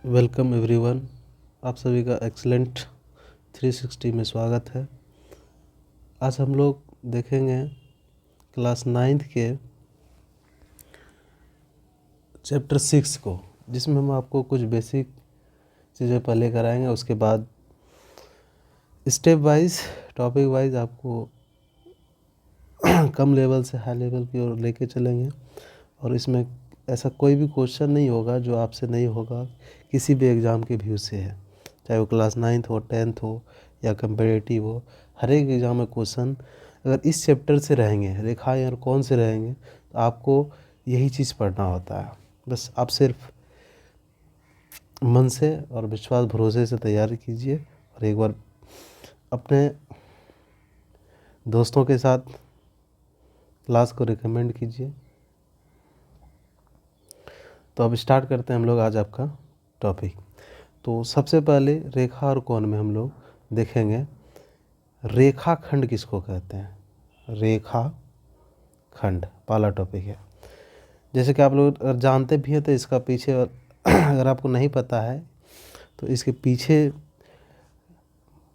Welcome everyone, आप सभी का एक्सीलेंट 360 में स्वागत है। आज हम लोग देखेंगे क्लास 9th के चैप्टर 6 को, जिसमें हम आपको कुछ बेसिक चीज़ें पहले कराएंगे। उसके बाद स्टेप वाइज, टॉपिक वाइज आपको कम लेवल से हाई लेवल की ओर लेके चलेंगे। और इसमें ऐसा कोई भी क्वेश्चन नहीं होगा जो आपसे नहीं होगा, किसी भी एग्ज़ाम के व्यू से है, चाहे वो क्लास 9th हो, 10th हो या कंपेरेटिव हो। हर एक एग्ज़ाम में क्वेश्चन अगर इस चैप्टर से रहेंगे, रेखाएं और कौन से रहेंगे, तो आपको यही चीज़ पढ़ना होता है। बस आप सिर्फ मन से और विश्वास भरोसे से तैयारी कीजिए और एक बार अपने दोस्तों के साथ क्लास को रिकमेंड कीजिए। तो अब स्टार्ट करते हैं हम लोग आज आपका टॉपिक। तो सबसे पहले रेखा और कोण में हम लोग देखेंगे रेखाखंड किसको कहते हैं। रेखाखंड पहला टॉपिक है। जैसे कि आप लोग अगर जानते भी हैं तो इसका पीछे अगर आपको नहीं पता है तो इसके पीछे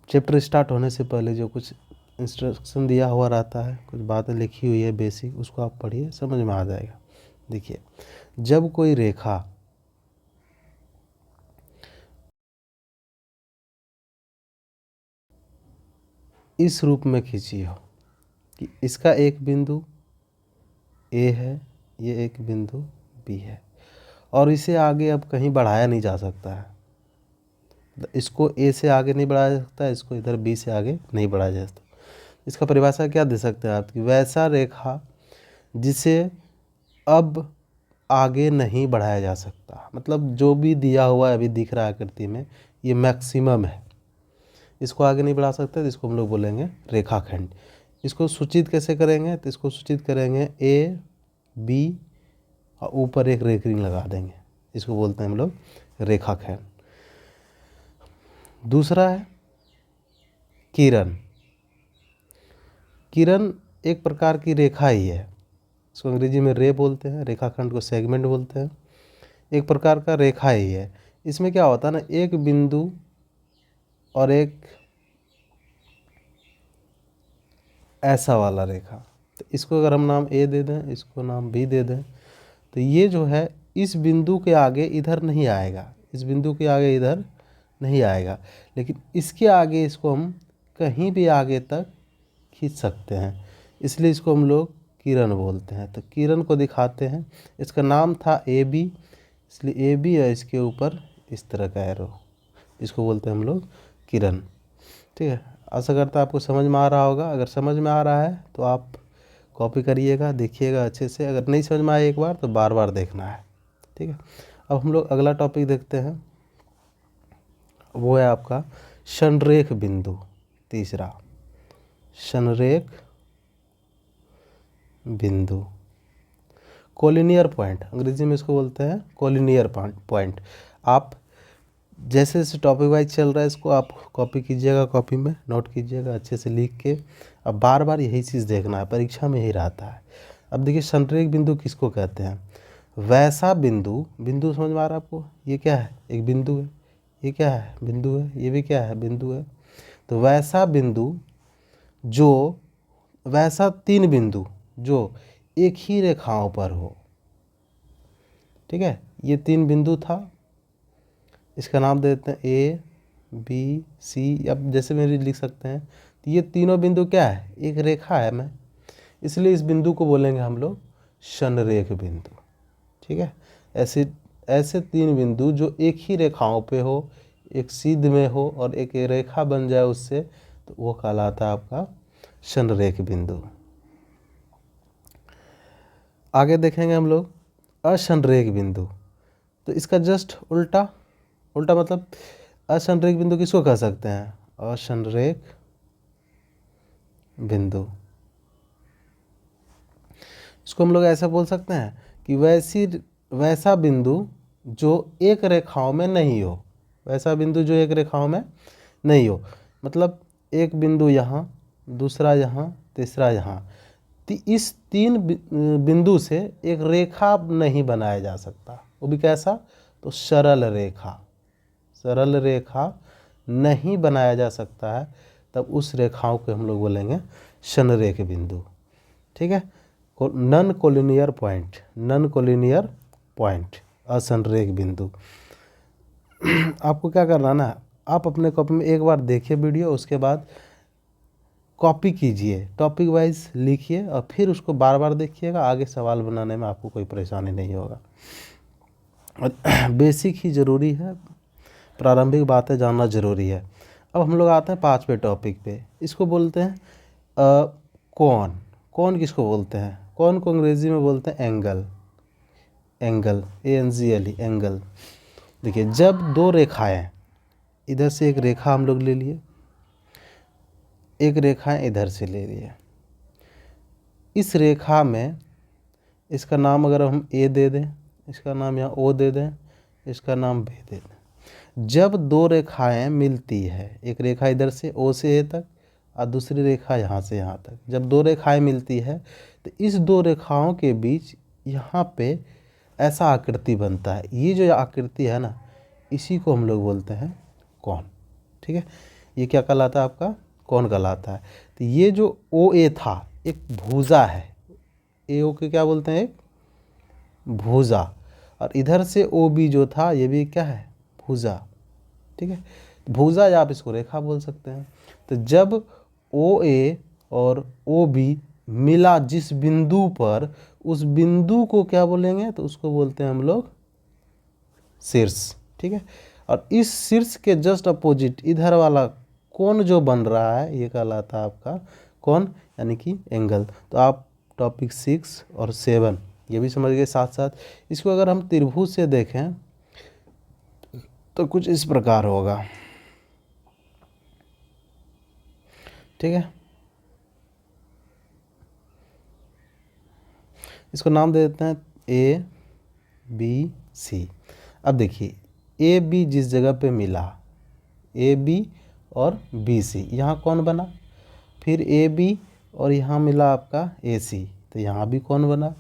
चैप्टर स्टार्ट होने से पहले जो कुछ इंस्ट्रक्शन दिया हुआ रहता है, कुछ बातें लिखी हुई है बेसिक, उसको आप पढ़िए, समझ में आ जाएगा। देखिए, जब कोई रेखा इस रूप में खींची हो कि इसका एक बिंदु ए है, ये एक बिंदु बी है, और इसे आगे अब कहीं बढ़ाया नहीं जा सकता है। इसको ए से आगे नहीं बढ़ाया जा सकता, इसको इधर बी से आगे नहीं बढ़ाया जा सकता। इसका परिभाषा क्या दे सकते हैं आपकी, वैसा रेखा जिसे अब आगे नहीं बढ़ाया जा सकता। मतलब जो भी दिया हुआ है अभी दिख रहा है आकृति में, ये मैक्सिमम है, इसको आगे नहीं बढ़ा सकते, तो इसको हम लोग बोलेंगे रेखाखंड। इसको सूचित कैसे करेंगे, तो इसको सूचित करेंगे ए बी और ऊपर एक रेखा लगा देंगे, इसको बोलते हैं हम लोग रेखाखंड। दूसरा है किरण। किरण एक प्रकार की रेखा ही है, इसको अंग्रेजी में रे बोलते हैं, रेखाखंड को सेगमेंट बोलते हैं। एक प्रकार का रेखा ही है। इसमें क्या होता है ना, एक बिंदु और एक ऐसा वाला रेखा, तो इसको अगर हम नाम ए दे दें, इसको नाम बी दे दें, तो ये जो है इस बिंदु के आगे इधर नहीं आएगा, इस बिंदु के आगे इधर नहीं आएगा, लेकिन इसके आगे इसको हम कहीं भी आगे तक खींच सकते हैं, इसलिए इसको हम लोग किरण बोलते हैं। तो किरण को दिखाते हैं, इसका नाम था ए बी, इसलिए ए बी है, इसके ऊपर इस तरह का एरो, इसको बोलते हैं हम लोग किरण। ठीक है, आशा करता आपको समझ में आ रहा होगा। अगर समझ में आ रहा है तो आप कॉपी करिएगा, देखिएगा अच्छे से। अगर नहीं समझ में आए एक बार तो बार बार देखना है। ठीक है, अब हम लोग अगला टॉपिक देखते हैं, वो है आपका संरेख बिंदु। तीसरा, संरेख बिंदु, कोलिनियर पॉइंट, अंग्रेजी में इसको बोलते हैं कोलिनियर पॉइंट। आप जैसे जैसे टॉपिक वाइज चल रहा है, इसको आप कॉपी कीजिएगा, कॉपी में नोट कीजिएगा अच्छे से लिख के। अब बार बार यही चीज़ देखना है, परीक्षा में ही रहता है। अब देखिए, संरेख बिंदु किसको कहते हैं, वैसा बिंदु, बिंदु समझ में आ रहा है आपको, ये क्या है, एक बिंदु है, ये क्या है, बिंदु है, ये भी क्या है, बिंदु है। तो वैसा बिंदु जो, वैसा तीन बिंदु जो एक ही रेखाओं पर हो। ठीक है, ये तीन बिंदु था, इसका नाम दे देते हैं ए बी सी, अब जैसे मेरे लिख सकते हैं। तो ये तीनों बिंदु क्या है, एक रेखा है में, इसलिए इस बिंदु को बोलेंगे हम लोग संरेख बिंदु। ठीक है, ऐसे ऐसे तीन बिंदु जो एक ही रेखाओं पे हो, एक सीध में हो और एक रेखा बन जाए उससे, तो वो कहलाता है आपका संरेख बिंदु। आगे देखेंगे हम लोग असंरेख बिंदु। तो इसका जस्ट उल्टा, उल्टा मतलब असंरेख बिंदु किसको कह सकते हैं, असंरेख बिंदु। इसको हम लोग ऐसा बोल सकते हैं कि वैसा बिंदु जो एक रेखाओं में नहीं हो, वैसा बिंदु जो एक रेखाओं में नहीं हो। मतलब एक बिंदु यहाँ, दूसरा यहाँ, तीसरा यहाँ, तो इस तीन बिंदु से एक रेखा नहीं बनाया जा सकता, वो भी कैसा, तो सरल रेखा। सरल रेखा नहीं बनाया जा सकता है, तब उस रेखाओं को हम लोग बोलेंगे संरेख बिंदु। ठीक है, non collinear point, non collinear point, असंरेख बिंदु। आपको क्या करना ना, आप अपने कॉपी में एक बार देखिए वीडियो, उसके बाद कॉपी कीजिए, टॉपिक वाइज लिखिए और फिर उसको बार बार देखिएगा। आगे सवाल बनाने में आपको कोई परेशानी नहीं होगा। और बेसिक ही ज़रूरी है, प्रारंभिक बातें जानना ज़रूरी है। अब हम लोग आते हैं 5वें टॉपिक पे। इसको बोलते हैं कोण। कोण किसको बोलते हैं? कोण को अंग्रेजी में बोलते हैं एंगल। Angle, ANGLE, angle. देखिए, जब दो रेखाएं, इधर से एक रेखा हम लोग ले लिए, एक रेखा इधर से ले लिए, इस रेखा में इसका नाम अगर हम A दे दें, इसका नाम यहाँ O दे दें, इसका नाम B दे दें। जब दो रेखाएं मिलती है, एक रेखा इधर से O से A तक और दूसरी रेखा यहाँ से यहाँ तक, जब दो रेखाएं मिलती है तो इस दो रेखाओं के बीच यहाँ पे ऐसा आकृति बनता है। ये जो आकृति है ना, इसी को हम लोग बोलते हैं कोण। ठीक है, ये क्या कहलाता है? आपका कोण कहलाता है। तो ये जो OA था, एक भुजा है। AO के क्या बोलते हैं? एक भुजा। और इधर से OB जो था, ये भी क्या है? भुजा। ठीक है, भुजा या आप इसको रेखा बोल सकते हैं। तो जब OA और OB मिला जिस बिंदु पर, उस बिंदु को क्या बोलेंगे? तो उसको बोलते हैं हम लोग शीर्ष। ठीक है, और इस शीर्ष के जस्ट अपोजिट इधर वाला कोण जो बन रहा है, ये कहलाता है आपका कोण, यानी कि एंगल। तो आप टॉपिक 6 और 7 ये भी समझ गए। साथ साथ इसको अगर हम त्रिभुज से देखें तो कुछ इस प्रकार होगा। ठीक है, इसको नाम दे देते हैं ABC। अब देखिए, AB जिस जगह पे मिला, AB और BC, यहाँ कौन बना? फिर AB और यहाँ मिला आपका AC, तो यहाँ भी कौन बना?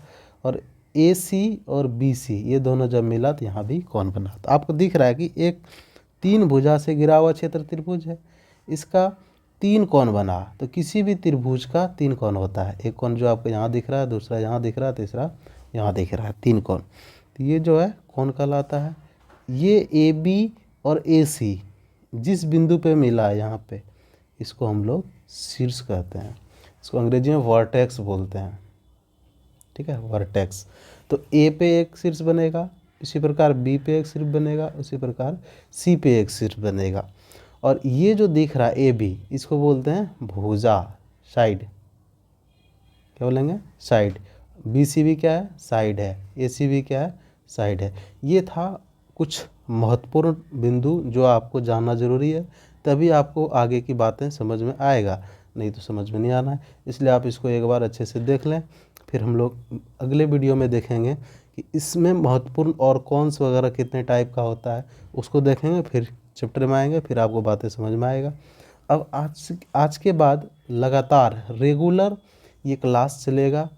और AC और BC ये दोनों जब मिला तो यहाँ भी कौन बना? तो आपको दिख रहा है कि एक 3 भुजा से घिरा हुआ क्षेत्र त्रिभुज है, इसका 3 कोण बना। तो किसी भी त्रिभुज का 3 कोण होता है। एक कोण जो आपको यहाँ दिख रहा है, दूसरा यहाँ दिख रहा है, तीसरा यहाँ दिख रहा है, 3 कोण। तो ये जो है कोण कहलाता है। ये AB और AC जिस बिंदु पे मिला है यहाँ पे, इसको हम लोग शीर्ष कहते हैं। इसको अंग्रेजी में वर्टेक्स बोलते हैं। ठीक है, वर्टेक्स। तो A पे एक शीर्ष बनेगा, इसी प्रकार B पे एक शीर्ष बनेगा, उसी प्रकार C पे एक शीर्ष बनेगा। और ये जो दिख रहा है AB, इसको बोलते हैं भुजा, साइड। क्या बोलेंगे? साइड। BC भी क्या है? साइड है। AC भी क्या है? साइड है। ये था कुछ महत्वपूर्ण बिंदु जो आपको जानना ज़रूरी है, तभी आपको आगे की बातें समझ में आएगा, नहीं तो समझ में नहीं आना है। इसलिए आप इसको एक बार अच्छे से देख लें, फिर हम लोग अगले वीडियो में देखेंगे कि इसमें महत्वपूर्ण और कौन सा वगैरह कितने टाइप का होता है, उसको देखेंगे, फिर चैप्टर में आएंगे, फिर आपको बातें समझ में आएगा। अब आज के बाद लगातार रेगुलर ये क्लास चलेगा,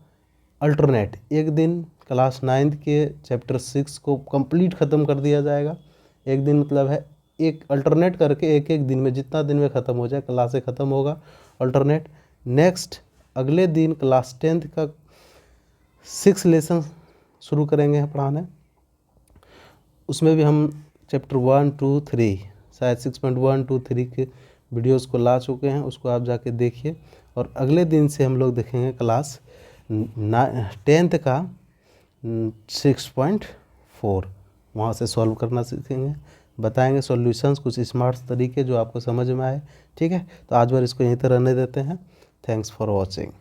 अल्टरनेट। एक दिन क्लास 9th के चैप्टर 6 को कंप्लीट ख़त्म कर दिया जाएगा। एक दिन मतलब है, एक अल्टरनेट करके एक एक दिन में, जितना दिन में ख़त्म हो जाए क्लासें ख़त्म होगा अल्टरनेट। नेक्स्ट अगले दिन क्लास 10th का 6 लेसन शुरू करेंगे पढ़ाने। उसमें भी हम चैप्टर 1, 2, 3 शायद 6.1, 2, 3 के वीडियोस को ला चुके हैं, उसको आप जाके देखिए। और अगले दिन से हम लोग देखेंगे क्लास 10th का 6.4, वहाँ से सॉल्व करना सीखेंगे, बताएंगे सॉल्यूशंस, कुछ स्मार्ट तरीके जो आपको समझ में आए। ठीक है, तो आज बार इसको यहीं पर रहने देते हैं। Thanks for watching.